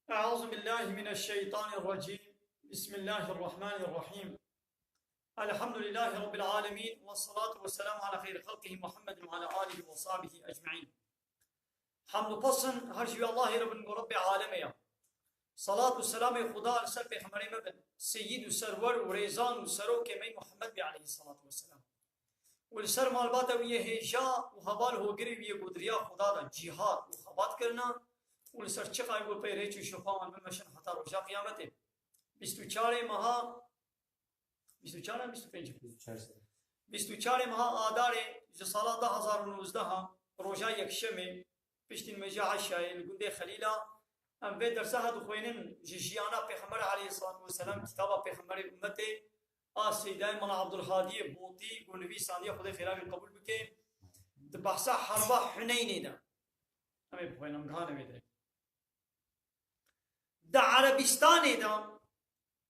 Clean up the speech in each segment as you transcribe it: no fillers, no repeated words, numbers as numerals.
أعوذ بالله من الشيطان الرجيم. بسم الله الرحمن الرحيم. الحمد لله رب العالمين والصلاة والسلام على خير خلقه محمد وعلى آله وصحبه أجمعين. حمد پسن هر شوی الله رب عالمه. صلاة والسلام خدا سر پیغمبر مبن سید و سرور و ریزان و سروک می محمد بی علیه الصلاة والسلام. والسر مالبات ویه هجا و حبال هو گری ویه گودریا خدا دا جهاد و خبات کرنا. والسر چقای گل پیره چو شفاان بمشن حتی روشا قیامته. 24 ماه 24 24 ماه آدار سال 2019 روزا یکشنبه پشتین مجا عشای لگنده خلیلا ام به درس ها دخوینن جیانا پیغمبر علیه الصلاة والسلام کتاب پیغمبر امت سیدای مولانا عبدالهادی بوطی گونوی ساندی خدا خیرات قبول بکه بحث حرب حنین ده امی بخوینم گانه میده ده عربستان ده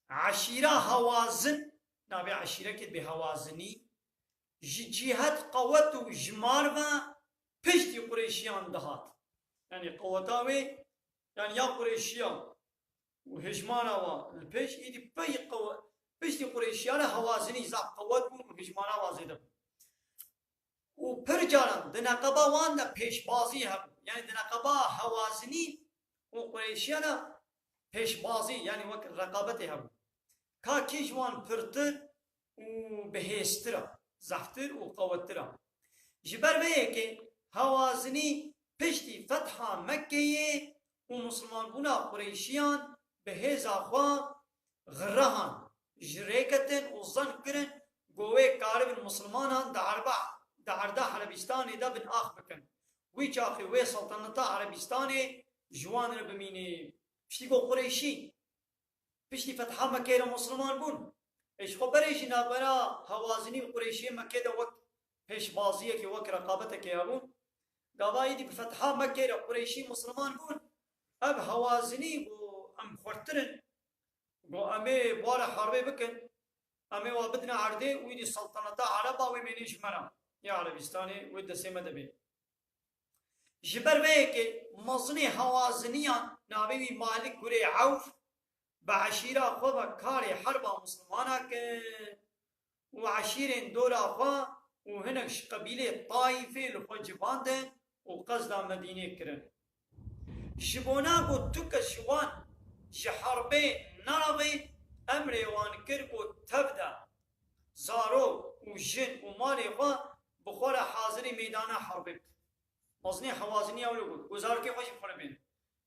عشيرة هوازن نابي عشيرة كده بهوازني جهة قوة وجمار ما بشتي قريشيان دهات يعني قوتاوي يعني يا قريشيان وهجمانا والبش إيدي بي قوة بشتي قريشيان هوازني زاب قوة وهجمانا وازيدا وبرجالا دنقبا وانا بيش بازي هم يعني دنقبا هوازني وقريشيان بيش بازي يعني وقت رقابته هم كاكي جوان پرتر و بهسترا زفتر و قوترا جبر بيه هوازني پشتی فتحا مكية و مسلمان بونا قريشيان بهز آخوا غرهان جريكتن و ظن کرن گوه کارب المسلمان دا عردا عربستان دا بن آخ بکن وی چاخي وی سلطنتا عربستان جوان را بمینه پشتی گو قريشي پشتی فتحا مکه را مسلمان بون ايش خبريش نابرا هوازني قريشي مكه دا وقت پیش بازیه که وقت رقابته که ابون گواهی دی بفتحا مکه را قريشي مسلمان بون اب هوازني و ام خورترن و امي بوار حربه بکن امي وابدنا عرده ويدي سلطنتا عربا ومنيش مرا يا عربستاني ويد سيمه دبي جبر بيه که مزني هوازنيان نابي مالك گري عوف بعشيرة خوا كاري حربا مسلمانا ك وعشيرين دورا خوا وهناك قبيلة طائفة لخوا جباندن وقصدا مدينة كرن شبونا قو توك شوان جحربي نرغي أمري وان كرقو تبدا زارو وجن ومالي خوا بخورا حاضري ميدانا حربك مزني حوازني أولو وزار كي خوشي بخورا بينم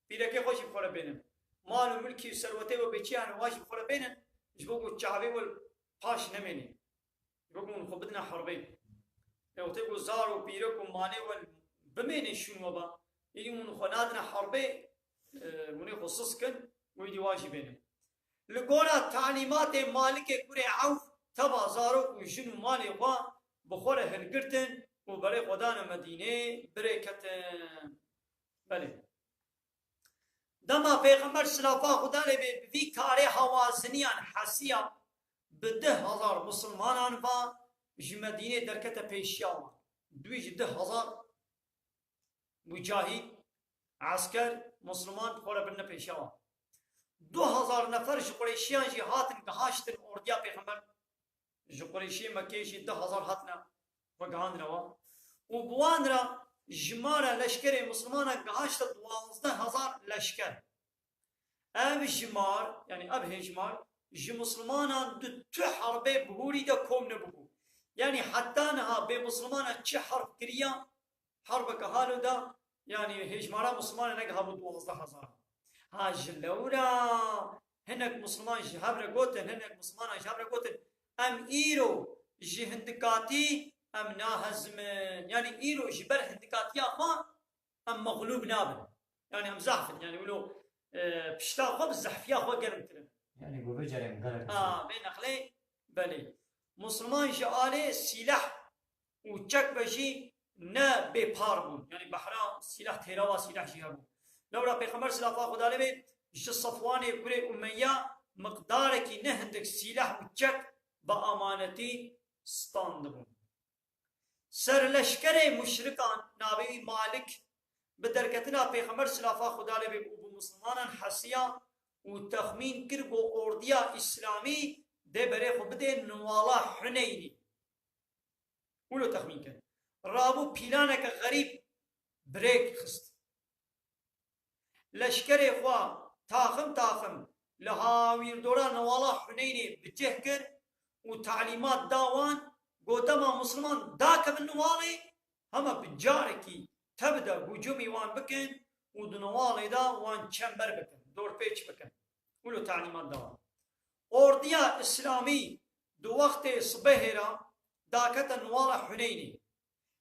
بيدا كي خوشي بخورا بينم مال و ملکی و ثروته و بچیان واجب خورا بینن جبوگو چاوی و پاش نمینی جبوگو خو بدنا حربی لو تبو زار و پیرک و مانه و بمینی شنو با یدی من خو نادنا حربی منی خصوص کن و یدی واجب بینن لگونا تعلیمات مالک کره عوف تبا زارو و جنو مالی و بخور هلگرتن و برای خدان مدینه برکتن بله دما پیغمبر سلافا خدا لبه وی کار هوازنیان حسیا به 10,000 مسلمانان و جمدینه درکت پیشیان دویج 10,000 مجاهد عسكر مسلمان خورا برن پیشیان 2,000 نفر قریشیان جی هاتن گهاشتن اردیا پیغمبر قریشی مکه جی 10,000 هاتنا و گهاند روا و بوان را جمارة لشكر مسلمان قهاشت 12,000 لشكر اب جمار يعني اب هجمار مسلمان دو حربه بهوري دا كوم نبو يعني حتى نها بمسلمان چه حرب كريا حرب كهالو دا يعني هجمارا مسلمان نقها ب 12,000 ها جلورا هناك مسلمان جهبر قوتن هناك مسلمان جهبر قوتن ام ايرو جهندكاتي ام ناهزم يعني ايرو جبر هندكاتيا ما ام مغلوب نابن يعني ام زحف يعني يقولوا بشتا خب زحفيا خو قرم ترم يعني قوة جرم غلط بين اخلي بلي مسلمان جالي سلاح وچك بشي نا بپاربون يعني بحرا سلاح تيراوا سلاح جهبون لو را پیغمبر صلی الله خدا لبه جس صفوان كره اميه مقدارك نهندك سلاح وچك با امانتي ستاندبون سر لشکر مشرکان نابی مالک به درکتنا پیغمبر صلی الله خدا علیه و مسلمان حسيا وتخمين كربو أورديا إسلامي دي بريخو بدي نوالا حنيني ولو تخمين كان رابو بيلانك غريب بريك خست لشكري خوا تاخم لهاوير دورا نوالا حنيني بتهكر وتعليمات داوان قدما مسلمان داك بالنوالي هما بجاركي تبدا هجومي وان بكن ودنوالي دا وان چمبر بكن دور پیچ بكن ولو تعليمات داوان اورديا اسلامي دو وقت صبهرا داكتا نوالا حنيني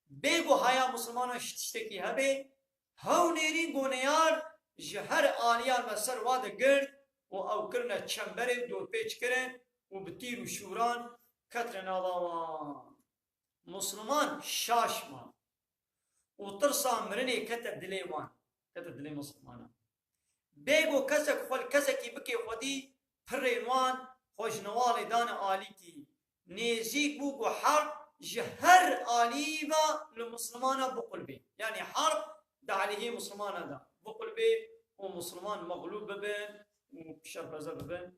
بيگو هيا مسلمان شتشتكي هبه هاو نيرين گونيار جهر آليار مسر واد گرد و او کرنا چمبر دور پیچ کرن و بتیر و شوران کتر ناوان مسلمان شاشمان و ترسا مرنه کتر دلیوان کتر دلی مسلمانا بیگو کسک خول کسکی بکی خودی پرینوان خوشنوال دان آلی کی نیزیک بو حرب جهر آلی با لمسلمانا بقل بی یعنی حرب دا علیه مسلمانا دا بقل بی و مسلمان مغلوب ببین و شربزه ببین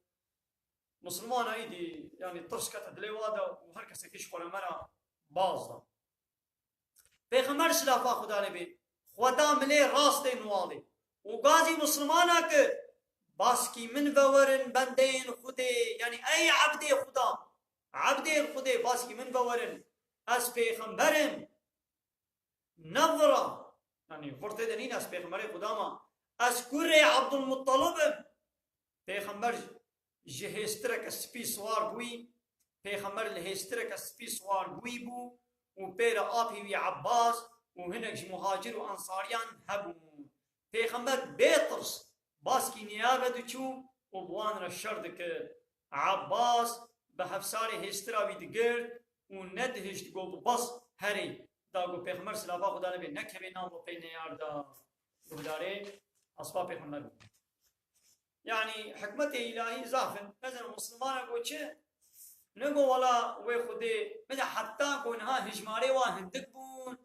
مسلمان ايدي يعني ترس كتا دليوادا وهركا سكيش خولا مرا بازدا پیغمبر سلافا خدا نبي خدا ملي راستي نوالي وغازي مسلمانا ك باسكي من فورن بندين خدي يعني اي عبدي خدا عبدي خدي باسكي من فورن اس پیغمبرم نظرة يعني فرطي دنين اس پیغمبر خدا ما اس كوري عبد المطلب پیغمبر جهسترك سپی سوار بوي پیغمبر لهسترك سپی سوار بوي بو و پیر آبی وی عباس و هناك مهاجر و انصاريان هبو پیغمبر بيطرس باسكي نيابه دچو و بوان رشردك عباس بحفصاري هسترا وي دگرد و ندهشت گو بس هري داغو پیغمبر سلافا خدا نبي نكبه نام و پی نيار دا گوداره اصفا پیغمبر يعني حكمة إلهي زافن مثلا مسلمان أقول شيء نقول ولا ويخدي مثلا حتى كونها هجماري واهندك بون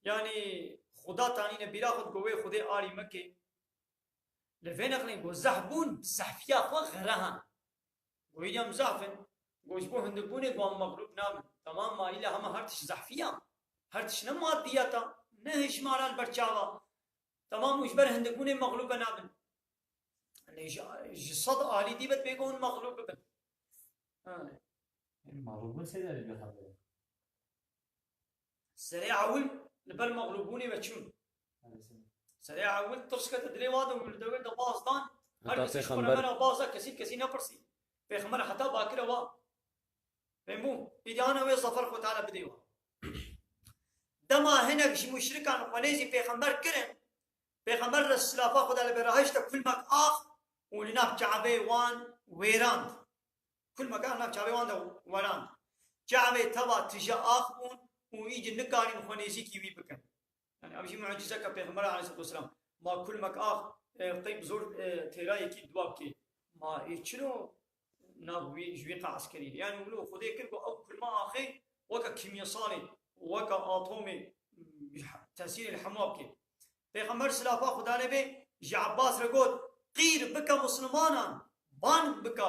يعني خدا تاني نبيرا خد قوي خدي آري مكة لفين أقلين قو زحبون زحفيا خو غرها قوي جام زافن قوش بو هندك بوني قوام مغلوب نام تمام ما إلا هما هرتش زحفيا هرتش نمات دياتا نهجمارا البرشاوا تمام وش بر هندك بوني مغلوب نام جسد آلی دی بد بگون مغلوب ببن مغلوبون سيدا اللي بيخبر سريع أول لبل مغلوبوني بتشون سريع أول ترسكت دلي وادا ولدوين دا باز دان هر كسي شكرا منا بازا كسي نبرسي بيخمنا حتى باكرا وا بيمو إدانا وي صفر خو تعالى بديوا دما هناك شي مشركان خنيزي بيخمبر كرن بيخمبر السلافا خدا لبراهشتا كل مك آخ ولناب جعبه وان ويراند كل مكان ناب جعبه وان ويراند جعبه تبا تجا آخون ويجي نكاري مخونيزي كيوي بكن يعني أبشي معجزة كبيغمبر عليه الصلاة والسلام ما كل مك آخ طيب زور تيراي كي دواب كي ما يتشنو ناب جويقة عسكري يعني ولو خدي كربو أو كل ما آخي وكا كيميصاني وكا آتومي تأثير الحمواب كي بيغمبر سلافا خدا نبي جعباس رقود قير بك مسلمانا بان بك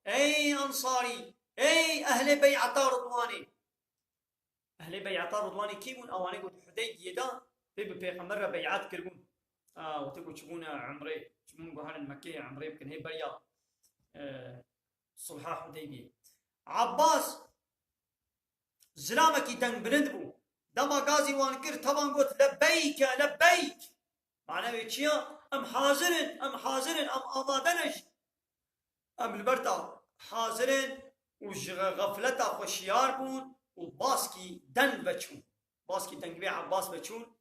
اي انصاري اي اهل بيعة رضواني اهل بيعة رضواني كيمون اواني قلت حديدية دا بيبقى بيغمبر بيعات كربون وتقول تشبون عمري تشبون قهان المكية عمري يمكن هي بريا صلحة حديدية عباس زلامكي دنگ بلندبو دما غازي وانكر طبعا قلت لبيك لبيك معناه بيتشيا ام حاضرن ام آمادنش ام البرتا حاضرن وش غفلتا خوشيار بون وباسكي دنگ بچون باسكي دنگ بي عباس بچون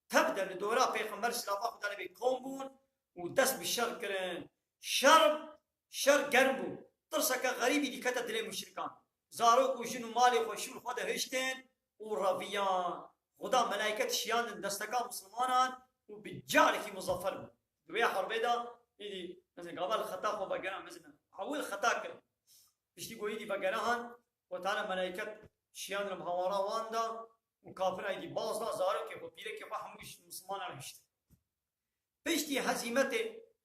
تبدا لدورا پیغمبر سلافا خدا نبي كون بون ودس بالشر كرن شر گرم بون ترسكا غريبي دي كتا دلي مشركان زاروك وشنو مالي خوشون خدا هشتن ورافيان خدا ملائكة شيان دستكا مسلمانان وبالجاركي مظفر بون دويا حربي دا يدي مثلا قبل خطا خو بقرا مثلا اول خطا كر بيشتي قوي دي بقراهن وتعالى ملائكه شيان المهوارا واندا وكافر ايدي باز دا زارو كي بيره كي فهمش مسلمان رهشت پشتی هزیمت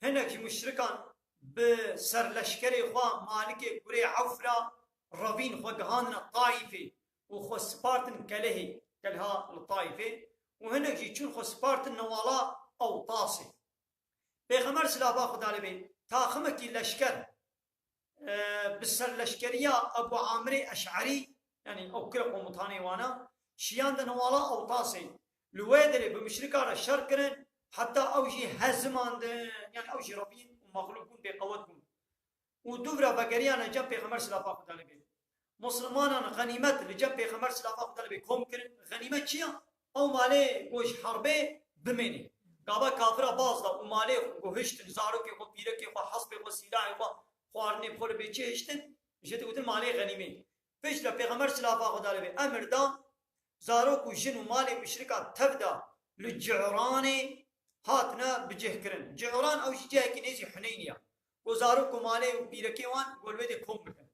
هنک مشرکان بسر لشکر خوا مالک گره عفرا روین خوا گهاندن الطائفه و خوا سپارتن كلها الطائفه وهنك چون خوا سپارتن نوالا او طاسه پیغمبر سلابا خدا لبی تا خمکی لشکر بسر لشکریا ابو عامر اشعری يعني او كل قومتاني وانا شيان دن نوالا او طاسه لويدري بمشركا الشر كرن حتى اوجي هزمان يعني اوجي ربين ومغلوبون بقوتكم ودبرا بقريانا جنب پیغمبر سلافا خدا لبي مسلمانا غنيمت لجنب پیغمبر سلافا خدا لبي كوم كرن غنيمت چيا او مالي گوش حربه بميني قابا كافرا باز دا ومالي گوهشت زارو كي خو پيره كي خو حسب خو سلاح خو خوارني بخور بيچه هشتن جت قلت مالي غنيمه پیش لا پیغمبر سلافا خدا لبي امر دا زارو کو جن ومالي مشركا تبدا للجعران هاتنا بجه كرن جعران او جه كي نيزي حنينيا وزارو کو مالي وبيركي وان قولوي كوم بكن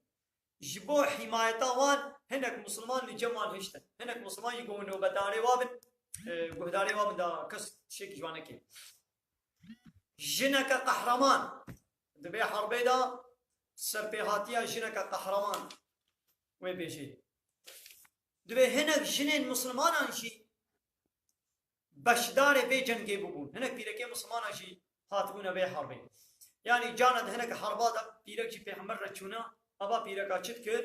جبو حمايتا وان هناك مسلمان لجمال هشتن هناك مسلمان يقولون وبداري وابن قهداري وابن دا كس شيك جوانكي جنك قهرمان دبي حربي دا سربي هاتيا جنك قهرمان وين بيجي دبي هناك جنين مسلمان انشي بشدار بي جنگي ببون هناك بيركي مسلمان انشي هاتبون بي حربي يعني جاند هناك حربا دا بيرك جي پیغمبر رچونا ابا بيركا چت كر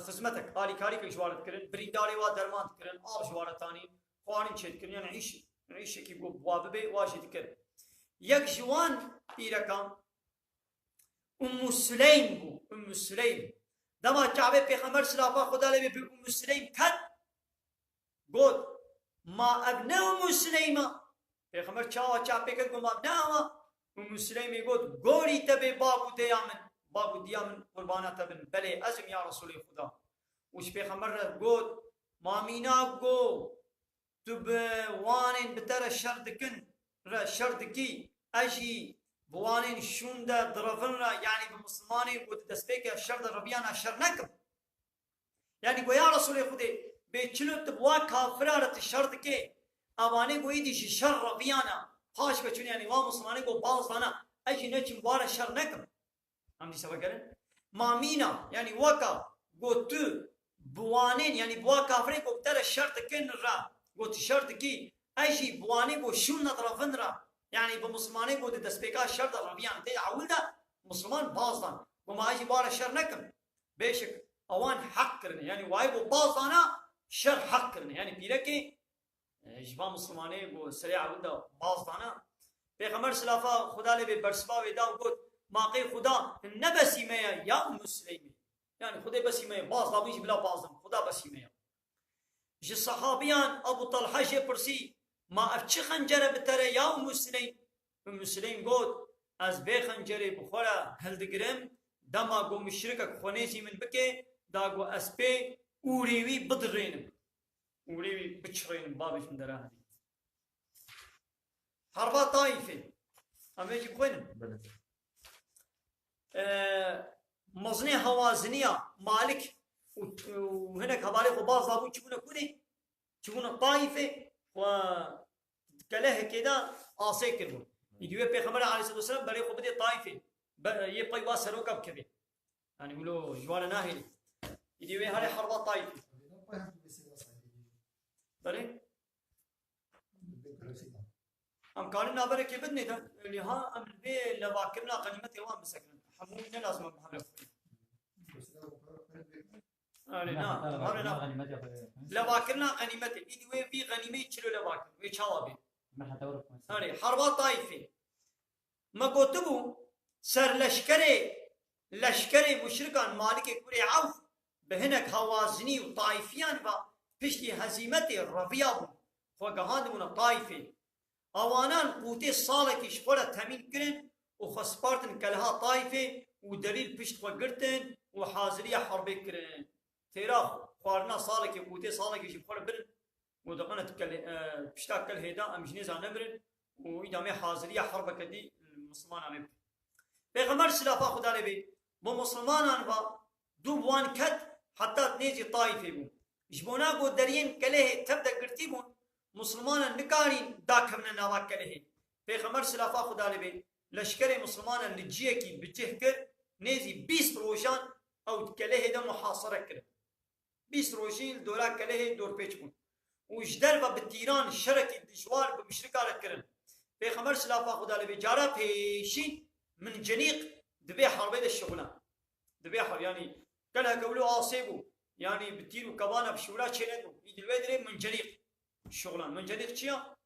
خدمتك آلی کاری که جوارت کرن برینداری و درمان کرن آب جوارتانی خوانین چت کرن يعني عيش کی گو بوابه واجد کرد یک جوان پیرکان ام سلیم بو ام سلیم دما کعبه پیغمبر سلافا خدا لبی به ام سلیم کد گفت ما ابنه ام سلیمه پیغمبر چاپه کد ما ابنه ام سلیم گفت گوری تبه بابو دیامن قربانات بن بله ازم یا رسول خدا وش پیغمبر گفت مامینا گو تو بوانین بتر شردکی اجی بوانين شوندا درفنا يعني بمسلماني ودستيك الشر ربيانا شر نكم يعني يا رسول خدي بيچلو تبوا كافرات الشر كي اواني ويدي شر ربيانا هاش بچون يعني وا مسلماني کو باز دانا اجي نچ بوار شر نكم هم دي سبا کرن مامينا يعني وكا گوت بوانين يعني بوا كافري کو تر شر كن را گوت شر كي اجي بواني کو شون درفنا يعني بمسلماني بود دسبيكا شر ربيان تي عولدا مسلمان بازدان وما اجي بار شر نكم بيشك اوان حق کرن يعني واي بو بازدانا شر حق کرن يعني بيركي جبا مسلماني بو سريع عولدا بازدانا پیغمبر سلافا خدا لي برسبا ودا قلت ماقي خدا نبسي ميا يا مسلمي يعني خدا بسي ميا باز لا بيجي بلا بازدان خدا بسي ميا جي صحابيان ابو طلحه جي برسي ما افچی خنجره بتره یا مسلم گفت از به خنجره بخوره هلدگرم دما گو مشرک خونیزی من بکه دا گو اسپی اوریوی بدرینم اوریوی بچرینم بابش من داره هدی حربا طائفه اما يجي بخوينم مزني هوازنية مالك وهناك هبالي خباز دابو تشبونا كوني تشبونا طائفه و كله كده آسه كربون يدوي پیغمبر عليه الصلاة والسلام بري خو بدي طائفه ये पैवा सरो कब कभी يعني बोलो जवान ना है يدوي هاري حرب طائفه بري हम कान ना बरे के बदने था اللي ها ام البي لواكرنا غنيمه يوم مسكن حمولنا لازم بحال لواكرنا غنيمة إيدي وين في غنيمة يشيلوا لواكر ويشاوبي هاري حرب طائفة ما قلتبو سر لشكري مشركان مالك كوري عوف بهنك هوازني وطائفيان با بشتي هزيمتي الربياب وقهاد من الطائفة اوانان قوتي صالك شخورة تمين كرن وخسبارتن كلها طائفة ودليل بشت وقرتن وحاضرية حربي كرن تيراخ خوارنا صالك قوتي صالك يجي خور برن ودقنا بشتاك كل هيدا امجنيز نمرن وإدامي حاضرية حرب كدي المسلمان عم پیغمبر سلافا خدا لبي بمسلمان با دوبوان كد حتى تنيزي طائفة بو جبونا قو درين كله تبدا قرتي بون مسلمان نکاری داکمن ناوا کله پیغمبر سلافا خدا لبی لشکر مسلمان لجیه کی بجه کر نزی 20 روزان او کله ده محاصره کرد 20 روزیل دورا کله دور پیچ بون وجدر و بتیران شرکی دشوار به مشرکار کردن پیغمبر سلافا خدا لبی جارا پیشین من جنیق دبی حربه الشغلان دبي حر يعني قالها قولوا عاصبوا يعني بتيروا كبانا بشورا شيلدوا يجي الوادري من جريق الشغلان من جريق شيا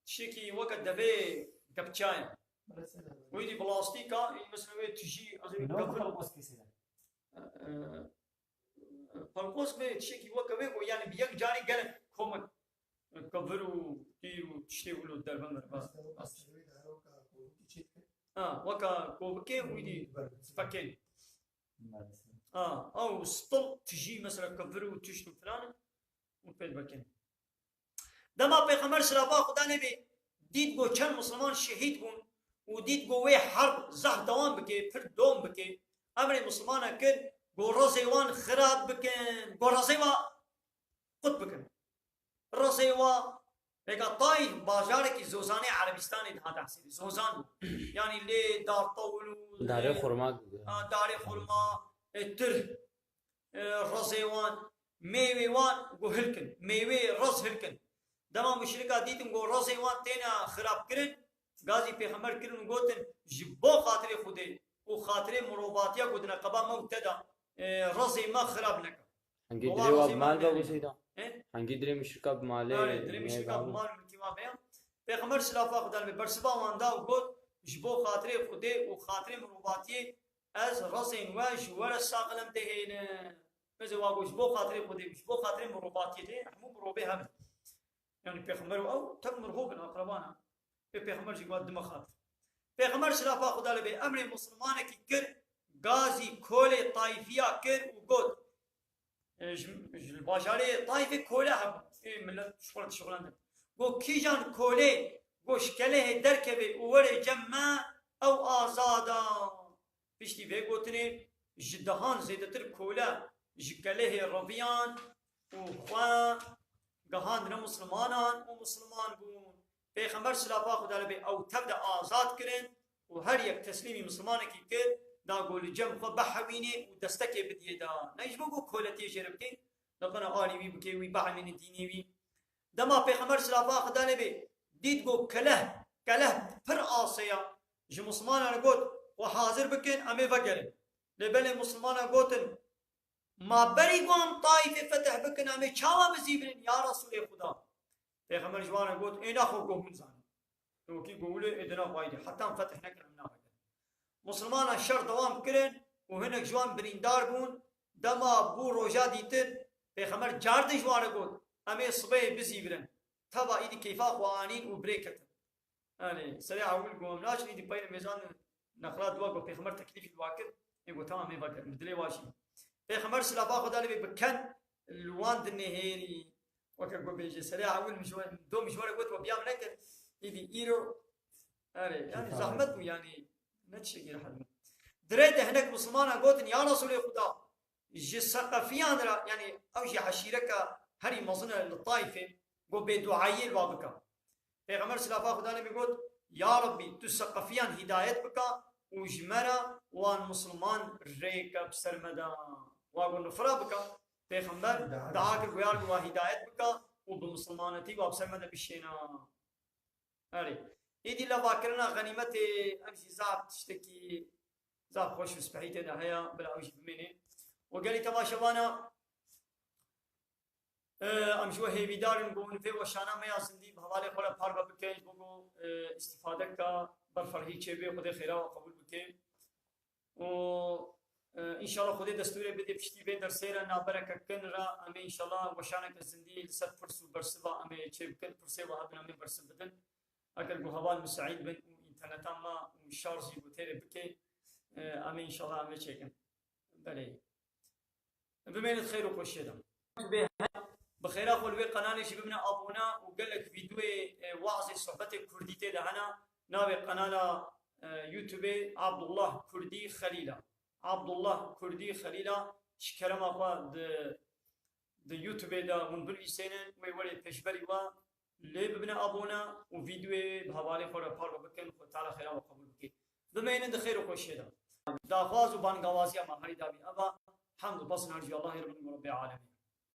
شيكي وقت دبي قبتشاين ويدي بلاستيكا مثلا تجي فالقوس به شيكي وقت بيقول يعني بيك جاني قال كومك كبروا تيروا تشتغلوا الدربان وكا كوبكي ويدي فكين او سطل تجي مثلا كفروا وتشتو فلان وفيد بكين دما پیغمبر سلافا خدا نبي دید گو چند مسلمان شهید بون و دید گو وی حرب زه دوام بکه پر دوم بکه امر مسلمان کرد گو رزیوان خراب بکن گو رزیوا قد بکن رزیوا بگا طایف بازارکی زوزان عربستان ده تحصیل زوزان یعنی لی دار طولو دار خرما دار خرما تر رزيوان ميوان جو هلكن ميوي رز هلكن دما مشركا ديتم جو رزيوان تينا خراب كرن غازي پیغمبر كرن گوتن جبو خاطر خودي و خاطر مروباتيا گدنا قبا مبتدا رزي ما خراب نك هنگي دري مال بابو سيدا هنگي دري مشركا مال دري مشركا مال كيما بيا پیغمبر سلافا خدا به برسبا واندا و گوت جبو خاطر خودي و خاطر مروباتي از رزين واش ولا ساقلم تهين ماذا واقول بو خاطري خدي بو خاطري مروباتي ده مو مروبي هم يعني بيغمر او تمر هو بنا قربانا بيغمر جي قد ما خاطر بيغمر سلافا خدا لبي امر مسلمان كي كر غازي كولي طائفيا كر وقود الباشاري طائفي كولا هم من شغلان قو كيجان كولي قوش كله دركبي ووري جمع او آزادا بيشتي في قوتني جدهان زيدتر كولا جكله ربيان وخوان قهان مسلمانان ومسلمان بون پیغمبر سلافا خدا لبي او تبدا آزاد كرن وهر يك تسليمي مسلمان كي كر دا قول جم خو بحويني ودستكي بدي دا نجبو كولتي جربكي لقنا آلي وي بكي وي بحويني ديني وي دما پیغمبر سلافا خدا لبي ديد گو كله پر آسيا جو مسلمان قلت وحاضر بكن امي فقرن لبل مسلمان قوتن ما بري قوم طائفة فتح بكن امي چاوا بزيبرن يا رسول خدا پیغمبر جوانا قوت اينا خو قوم انسان تو كي قولي ادنا وايد حتى فتح نكر منا بكن مسلمان الشر دوام كرن وهناك جوان بريندار بون دما بو روجا ديتر پیغمبر جارد جوانا قوت امي صبح بزيبرن تبا ايدي كيفا خوانين وبريكتن يعني سريع اقول قوم ناش ايدي بين ميزان نخرات دواقو پیغمبر تکلیف الواكر يقول تمام يبقى مدلي واشي پیغمبر سلافا خدا لبي بكن الوان النهيري وكاكو بيجي سريع اول مشوار دو مشوار قلت وبيام نكر يدي ايرو يعني زحمت يعني نتشكي لحد دريت هناك مسلمان قلت يا رسول خدا جي ثقافيان يعني او جي عشيرك هري مظنه للطائفه قو بدعايه البابكا پیغمبر سلافا خدا لبي قلت يا ربي تثقفيان هدايت بكا وجمرا وان مسلمان ريكا بسرمدا واقول نفرا بكا پیغمبر دعاك الويار و هدايت بكا وبمسلمانتي وبسرمدا بشينا اري يدي لا باكرنا غنيمه امشي زاب تشتكي زاب خوش سبحيته ده هيا بلا وجه بمني وقال لي تماشوانا امشو هيبيدار نقول في وشانا ما ياسندي بحواله خلا پار بكين بگو استفاده کا برفرهی چه خود خیرا و قبول بکن و ان شاء الله خود دستور بده پشتی به در سیر نابرک کن را ام ان شاء الله وشانا که زندگی لسات فرسو برسوا ام چه بکن فرسه و هدنا ام برس بدن اگر گو حوال مساعد بن اینترنت ما شارژی بوتر بکن ام ان شاء الله ام چه کن بله بمن خير وخشيدا بخير اخو الوي قناه شبابنا ابونا وقال لك فيديو وعظ صحبه كرديته دهنا ناوي قناه يوتيوب عبد الله كردي خليلا عبد الله كردي خليلا شكرم اخو د يوتيوب دا من بل سنه وي ولي بشبري وا لي ببنا ابونا وفيديو بهوالي خور بار بكن خو تعالى خير وقبول بك بما ان خير وكل دا داغاز وبان غوازيا ما هري دابي ابا حمد بس نرجو الله رب العالمين